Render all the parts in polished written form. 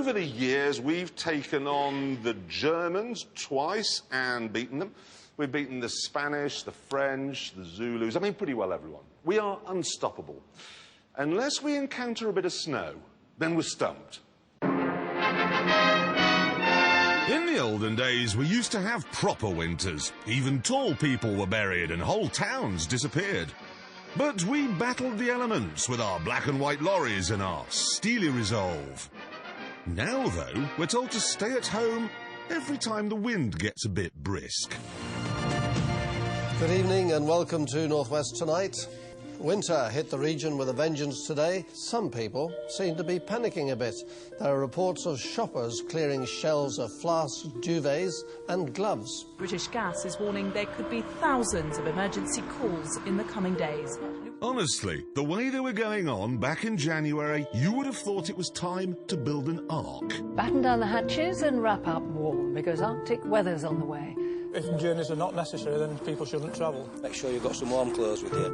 over the years, we've taken on the Germans twice and beaten them. We've beaten the Spanish, the French, the Zulus, I mean, pretty well everyone. We are unstoppable. Unless we encounter a bit of snow, then we're stumped. In the olden days, we used to have proper winters. Even tall people were buried and whole towns disappeared. But we battled the elements with our black and white lorries and our steely resolve. Now, though, we're told to stay at home every time the wind gets a bit brisk. Good evening and welcome to North West Tonight. Winter hit the region with a vengeance today. Some people seem to be panicking a bit. There are reports of shoppers clearing shelves of flasks, duvets and gloves. British Gas is warning there could be thousands of emergency calls in the coming days. Honestly, the way they were going on back in January, you would have thought it was time to build an ark. Batten down the hatches and wrap up warm, because Arctic weather's on the way. If journeys are not necessary, then people shouldn't travel. Make sure you've got some warm clothes with you.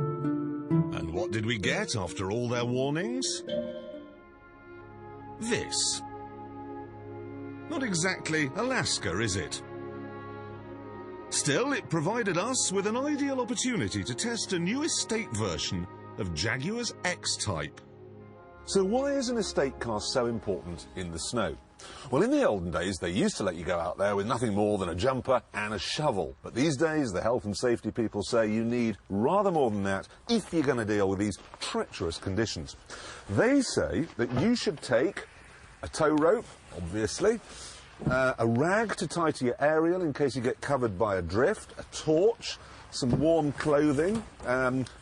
And what did we get after all their warnings? This. Not exactly Alaska, is it? Still, it provided us with an ideal opportunity to test a new estate version of Jaguar's X-Type. So why is an estate car so important in the snow? Well, in the olden days, they used to let you go out there with nothing more than a jumper and a shovel. But these days, the health and safety people say you need rather more than that if you're going to deal with these treacherous conditions. They say that you should take a tow rope, obviously, a rag to tie to your aerial in case you get covered by a drift, a torch, some warm clothing,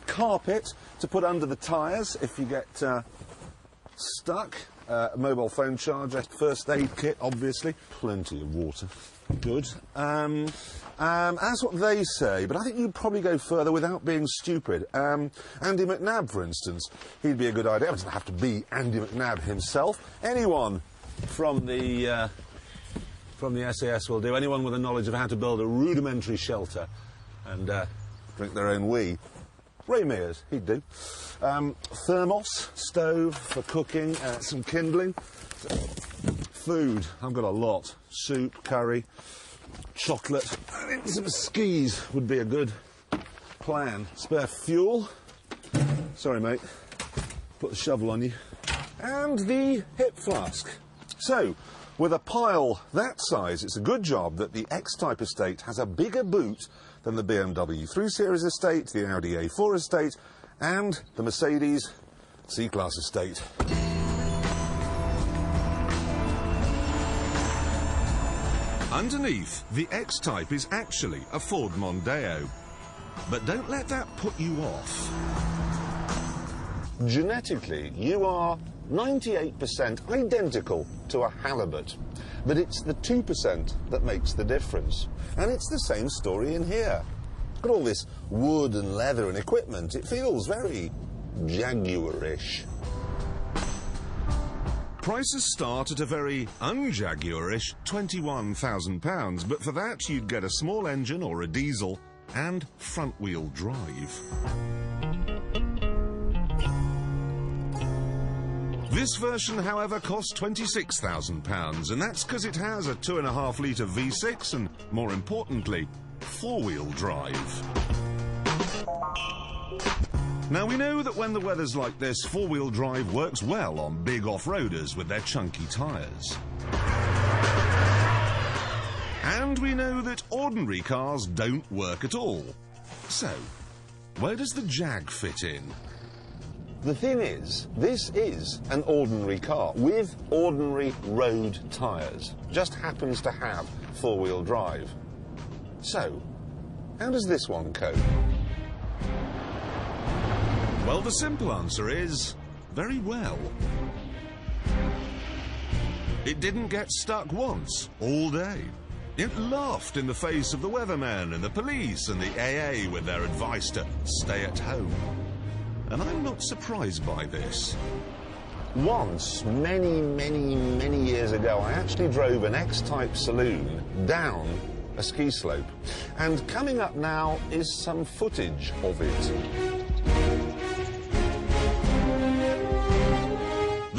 carpet to put under the tyres if you get stuck, a mobile phone charger, first aid kit, obviously, plenty of water. Good. That's what they say, but I think you'd probably go further without being stupid. Andy McNab, for instance, he'd be a good idea. It doesn't have to be Andy McNab himself. Anyone from the SAS will do. Anyone with a knowledge of how to build a rudimentary shelter and drink their own wee. Ray Mears, he'd do. Thermos, stove for cooking, some kindling. Food, I've got a lot. Soup, curry, chocolate. I think some skis would be a good plan. Spare fuel. Sorry, mate. Put the shovel on you. And the hip flask. So, with a pile that size, it's a good job that the X-Type estate has a bigger boot than the BMW 3 Series estate, the Audi A4 estate, and the Mercedes C-Class estate. Underneath, the X-Type is actually a Ford Mondeo. But don't let that put you off. Genetically, you are 98% identical to a halibut, but it's the 2% that makes the difference. And it's the same story in here. Got all this wood and leather and equipment. It feels very Jaguar-ish. Prices start at a very un-Jaguar-ish £21,000, but for that you'd get a small engine or a diesel and front-wheel drive. This version, however, costs £26,000, and that's because it has a 2.5-litre V6 and, more importantly, four-wheel drive. Now, we know that when the weather's like this, four-wheel drive works well on big off-roaders with their chunky tyres. And we know that ordinary cars don't work at all. So, where does the Jag fit in? The thing is, this is an ordinary car with ordinary road tyres. Just happens to have four-wheel drive. So, how does this one cope? Well, the simple answer is very well. It didn't get stuck once, all day. It laughed in the face of the weathermen and the police and the AA with their advice to stay at home. And I'm not surprised by this. Once, many years ago, I actually drove an X-Type saloon down a ski slope. And coming up now is some footage of it.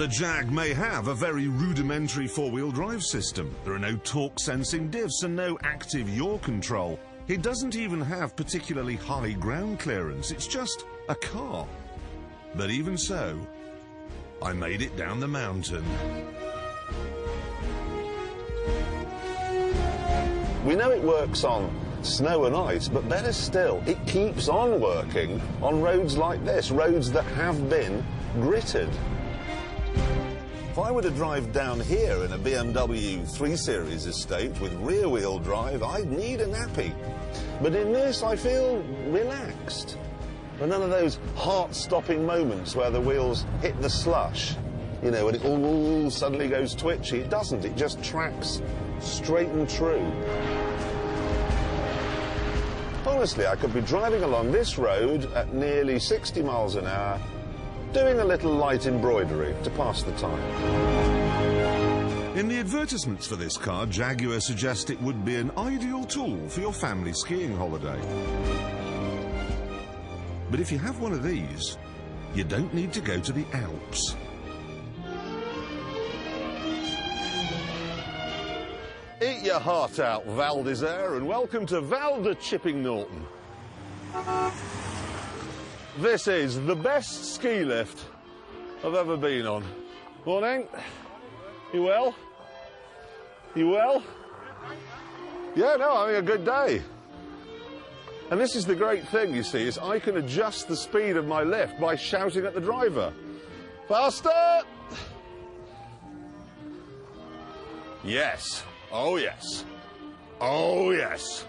The Jag may have a very rudimentary four-wheel drive system. There are no torque-sensing diffs and no active yaw control. It doesn't even have particularly high ground clearance. It's just a car. But even so, I made it down the mountain. We know it works on snow and ice, but better still, it keeps on working on roads like this, roads that have been gritted. If I were to drive down here in a BMW 3 Series estate with rear-wheel drive, I'd need a nappy. But in this, I feel relaxed. There are none of those heart-stopping moments where the wheels hit the slush, you know, and it all suddenly goes twitchy. It doesn't, it just tracks straight and true. Honestly, I could be driving along this road at nearly 60 miles an hour, doing a little light embroidery to pass the time. In the advertisements for this car, Jaguar suggest it would be an ideal tool for your family skiing holiday. But if you have one of these, you don't need to go to the Alps. Eat your heart out, Val d'Isère, and welcome to Val de Chipping Norton. This is the best ski lift I've ever been on. Morning. You well? You well? Yeah, no, having a good day. And this is the great thing, you see, is I can adjust the speed of my lift by shouting at the driver. Faster! Yes. Oh, yes. Oh, yes.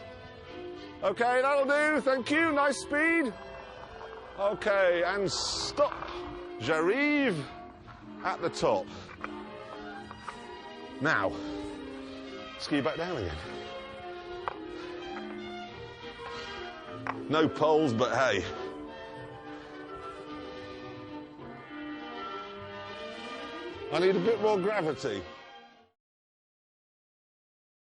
OK, that'll do. Thank you. Nice speed. OK, and stop. J'arrive at the top. Now, ski back down again. No poles, but hey. I need a bit more gravity.